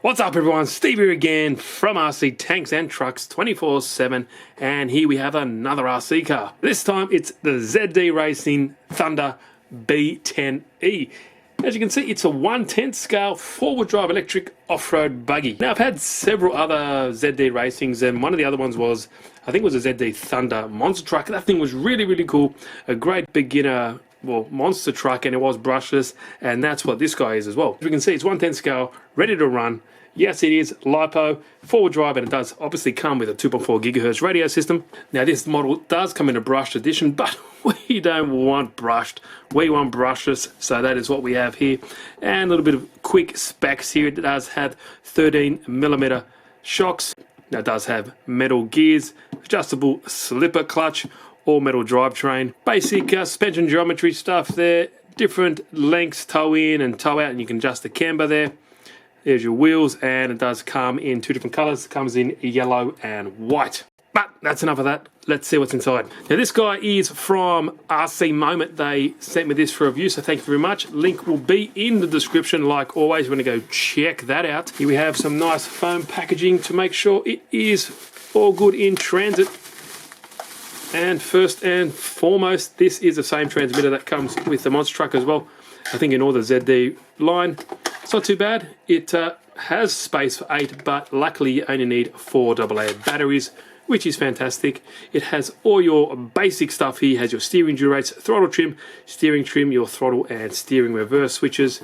What's up everyone, Steve here again from RC Tanks and Trucks 24/7, and here we have another RC car. This time it's the ZD Racing Thunder B-10E. As you can see, it's a 1/10 scale 4-wheel drive electric off-road buggy. Now I've had several other ZD Racings, and one of the other ones was, I think it was a ZD Thunder monster truck. That thing was really cool, a great beginner monster truck, and it was brushless, and that's what this guy is as well. As you can see, it's 1/10 scale, ready to run. Yes, it is LiPo, 4-wheel drive, and it does obviously come with a 2.4 gigahertz radio system. Now this model does come in a brushed edition, but we don't want brushed, we want brushless, so that is what we have here. And a little bit of quick specs here. It does have 13mm shocks. Now it does have metal gears, adjustable slipper clutch, all metal drivetrain, basic suspension geometry stuff there, different lengths, toe in and toe out, and you can adjust the camber there. There's your wheels, and it does come in 2 different colours. It comes in yellow and white. But that's enough of that. Let's see what's inside. Now this guy is from RC Moment. They sent me this for review, so thank you very much. Link will be in the description like always. We're going to go check that out. Here we have some nice foam packaging to make sure it is all good in transit. And first and foremost, this is the same transmitter that comes with the monster truck as well. I think in all the ZD line. It's not too bad. It has space for 8, but luckily you only need 4 AA batteries, which is fantastic. It has all your basic stuff here. It has your steering durates, throttle trim, steering trim, your throttle and steering reverse switches.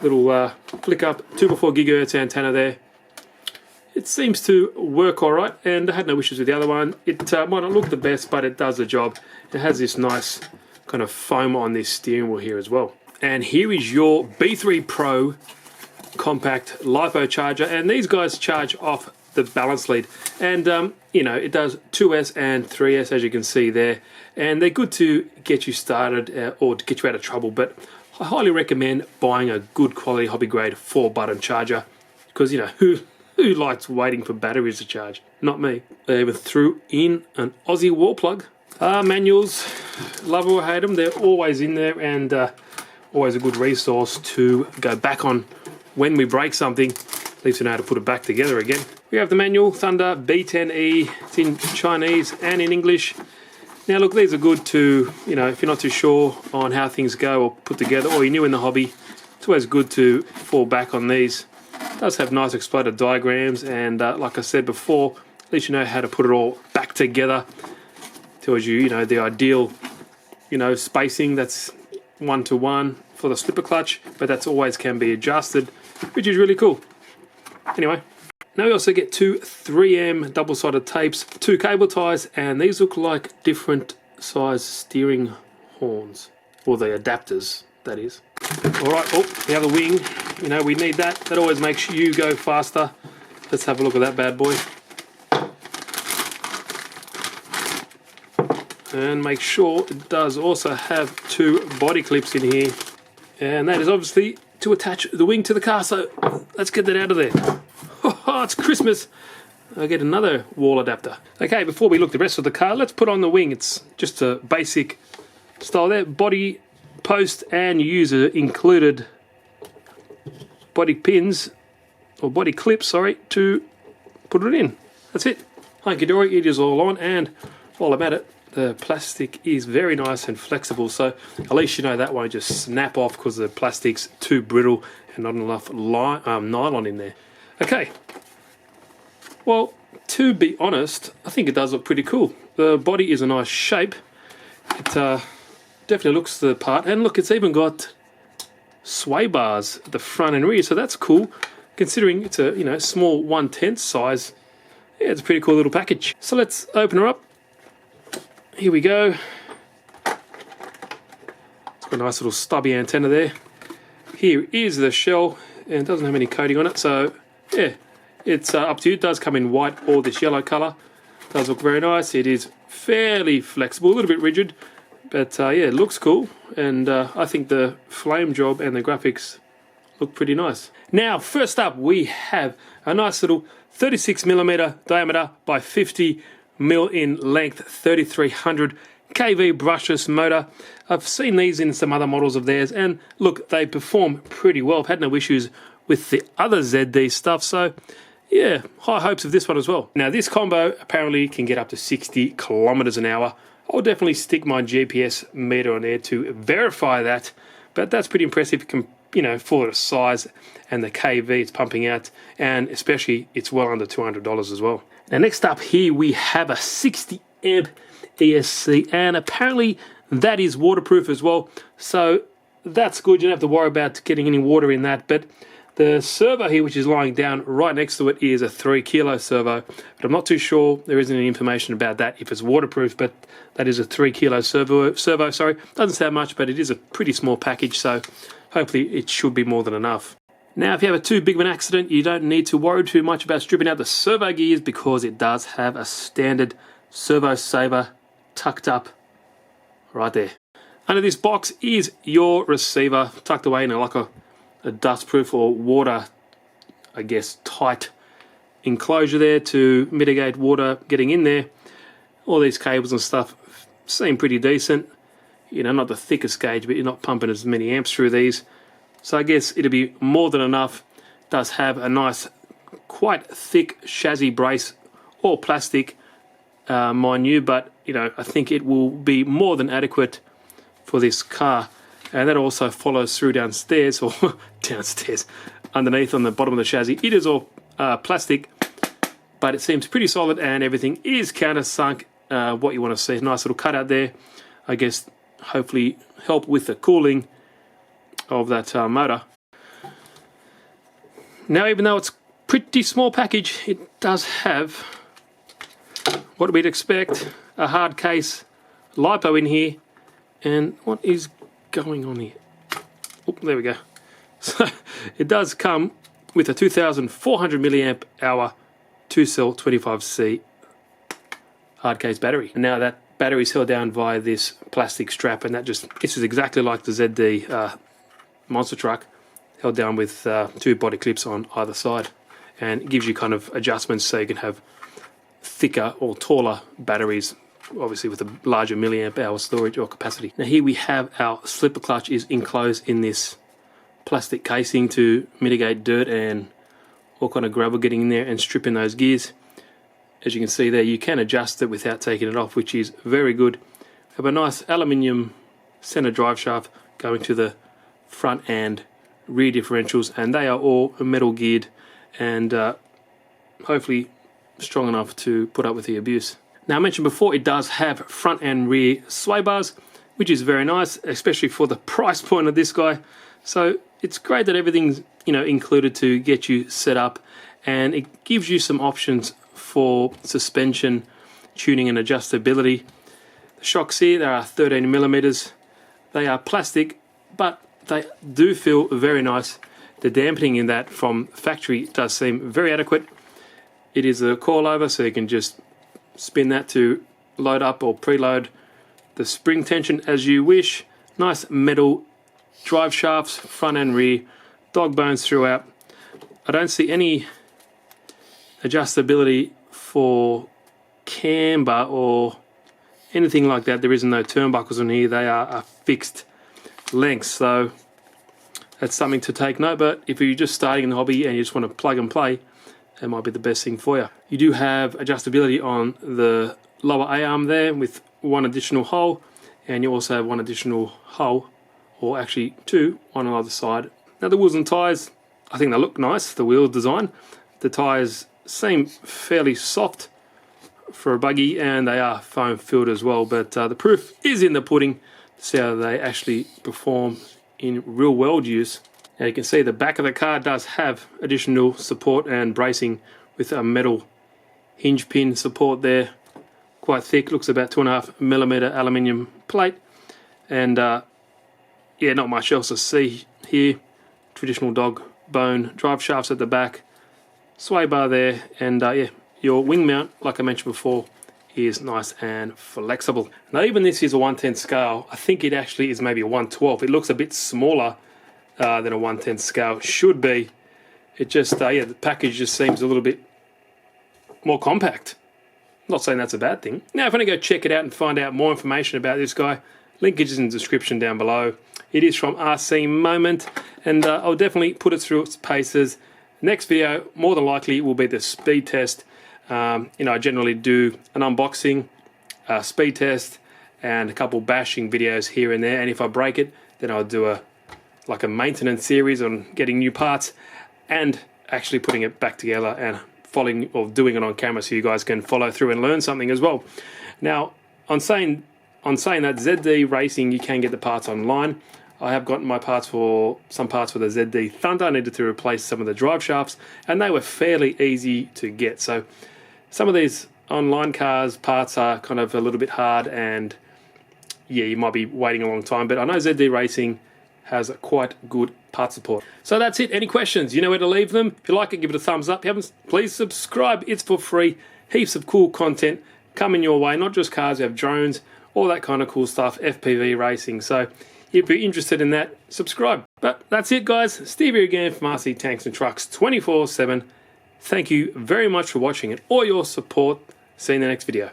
Little flick up 2.4 gigahertz antenna there. It seems to work alright, and I had no issues with the other one. It might not look the best, but it does the job. It has this nice kind of foam on this steering wheel here as well. And here is your B3 Pro compact LiPo charger, and these guys charge off the balance lead, and you know, it does 2S and 3S, as you can see there, and they're good to get you started or to get you out of trouble. But I highly recommend buying a good quality hobby grade 4-button charger, because you know, who likes waiting for batteries to charge? Not me. They even threw in an Aussie wall plug. Manuals, love or hate them, they're always in there, and always a good resource to go back on when we break something. At least we know how to put it back together again. We have the manual, Thunder B-10E. It's in Chinese and in English. Now look, these are good to, you know, if you're not too sure on how things go or put together, or you're new in the hobby, it's always good to fall back on these. It does have nice exploded diagrams, and like I said before, at least you know how to put it all back together. Tells you, you know, the ideal, you know, spacing. That's 1:1 for the slipper clutch, but that's always can be adjusted, which is really cool. Anyway, now we also get 2 3M double-sided tapes, 2 cable ties, and these look like different size steering horns, or the adapters, that is. Alright, oh, the other wing, you know, we need that. That always makes you go faster. Let's have a look at that bad boy. And make sure it does also have 2 body clips in here, and that is obviously to attach the wing to the car. So let's get that out of there. Oh, it's Christmas. I'll get another wall adapter. Okay, before we look at the rest of the car, let's put on the wing. It's just a basic style there, body post, and you use the included body pins, or body clips, sorry, to put it in. That's it. Hunky dory, it is all on, and while I'm at it, the plastic is very nice and flexible, so at least you know that won't just snap off because the plastic's too brittle and not enough nylon in there. Okay, well, to be honest, I think it does look pretty cool. The body is a nice shape. It definitely looks the part, and look, it's even got sway bars at the front and rear, so that's cool considering it's a, you know, small 1/10 size. Yeah, it's a pretty cool little package. So let's open her up. Here we go. It's got a nice little stubby antenna there. Here is the shell, and it doesn't have any coating on it, so yeah, it's up to you. It does come in white or this yellow colour. Does look very nice. It is fairly flexible, a little bit rigid, but yeah, it looks cool, and I think the flame job and the graphics look pretty nice. Now, first up, we have a nice little 36mm diameter by 50mm in length, 3300 kV brushless motor. I've seen these in some other models of theirs, and look, they perform pretty well. I've had no issues with the other ZD stuff. So yeah, high hopes of this one as well. Now this combo apparently can get up to 60 kilometers an hour. I'll definitely stick my GPS meter on there to verify that, but that's pretty impressive, you know, for the size and the kV it's pumping out, and especially it's well under $200 as well. Now next up here we have a 60 amp ESC, and apparently that is waterproof as well, so that's good. You don't have to worry about getting any water in that. But the servo here, which is lying down right next to it, is a 3 kilo servo, but I'm not too sure. There isn't any information about that if it's waterproof, but that is a 3 kilo servo. Sorry, doesn't sound much, but it is a pretty small package, so hopefully it should be more than enough. Now, if you have a too big of an accident, you don't need to worry too much about stripping out the servo gears, because it does have a standard servo saver tucked up right there. Under this box is your receiver, tucked away in like a dustproof or water, I guess, tight enclosure there to mitigate water getting in there. All these cables and stuff seem pretty decent. You know, not the thickest gauge, but you're not pumping as many amps through these. So I guess it'll be more than enough. It does have a nice, quite thick chassis brace, all plastic, mind you, but you know, I think it will be more than adequate for this car. And that also follows through downstairs, or downstairs, underneath on the bottom of the chassis. It is all plastic, but it seems pretty solid, and everything is countersunk. What you want to see, nice little cutout there. I guess hopefully help with the cooling of that motor. Now, even though it's a pretty small package, it does have what we'd expect, a hard case LiPo in here. And what is going on here? Oh, there we go. So it does come with a 2,400 milliamp hour 2-cell 25C hard case battery. And now that battery is held down via this plastic strap, and this is exactly like the ZD monster truck, held down with 2 body clips on either side, and it gives you kind of adjustments so you can have thicker or taller batteries, obviously with a larger milliamp hour storage or capacity. Now here we have our slipper clutch is enclosed in this plastic casing to mitigate dirt and all kind of gravel getting in there and stripping those gears. As you can see there, you can adjust it without taking it off, which is very good. Have a nice aluminium center drive shaft going to the front and rear differentials, and they are all metal geared and hopefully strong enough to put up with the abuse. Now, I mentioned before, it does have front and rear sway bars, which is very nice, especially for the price point of this guy. So it's great that everything's, you know, included to get you set up, and it gives you some options for suspension, tuning and adjustability. The shocks here, they are 13 millimeters. They are plastic, but they do feel very nice. The dampening in that from factory does seem very adequate. It is a coilover, so you can just spin that to load up or preload the spring tension as you wish. Nice metal drive shafts, front and rear, dog bones throughout. I don't see any adjustability for camber or anything like that. There isn't no turnbuckles on here. They are a fixed length, so that's something to take note. But if you're just starting in the hobby and you just want to plug and play, that might be the best thing for you. You do have adjustability on the lower A-arm there with one additional hole, and you also have one additional hole, or actually 2 on the other side. Now the wheels and tyres, I think they look nice, the wheel design. The tyres seem fairly soft for a buggy, and they are foam filled as well, but the proof is in the pudding to see how they actually perform in real world use. Now you can see the back of the car does have additional support and bracing with a metal hinge pin support there, quite thick, looks about 2.5 millimeter aluminium plate, and yeah, not much else to see here. Traditional dog bone drive shafts at the back, sway bar there, and yeah, your wing mount, like I mentioned before, is nice and flexible. Now even this is a 1/10 scale. I think it actually is maybe a 1/12. It looks a bit smaller than a 1/10 scale should be. It just, yeah, the package just seems a little bit more compact. I'm not saying that's a bad thing. Now if I want to go check it out and find out more information about this guy, Linkage is in the description down below. It is from RC Moment, and I'll definitely put it through its paces. Next video, more than likely, will be the speed test. I generally do an unboxing, speed test, and a couple bashing videos here and there. And if I break it, then I'll do a maintenance series on getting new parts and actually putting it back together and following or doing it on camera so you guys can follow through and learn something as well. Now, on saying that ZD Racing, you can get the parts online. I have gotten my parts for the ZD Thunder. I needed to replace some of the drive shafts, and they were fairly easy to get. So some of these online cars parts are kind of a little bit hard, and yeah, you might be waiting a long time, but I know ZD Racing has a quite good part support. So that's it. Any questions, you know where to leave them. If you like it, give it a thumbs up. If you haven't, please subscribe. It's for free. Heaps of cool content coming your way, not just cars, we have drones, all that kind of cool stuff, FPV racing. So if you're interested in that, subscribe. But that's it, guys. Steve here again from RC Tanks and Trucks 24/7. Thank you very much for watching and all your support. See you in the next video.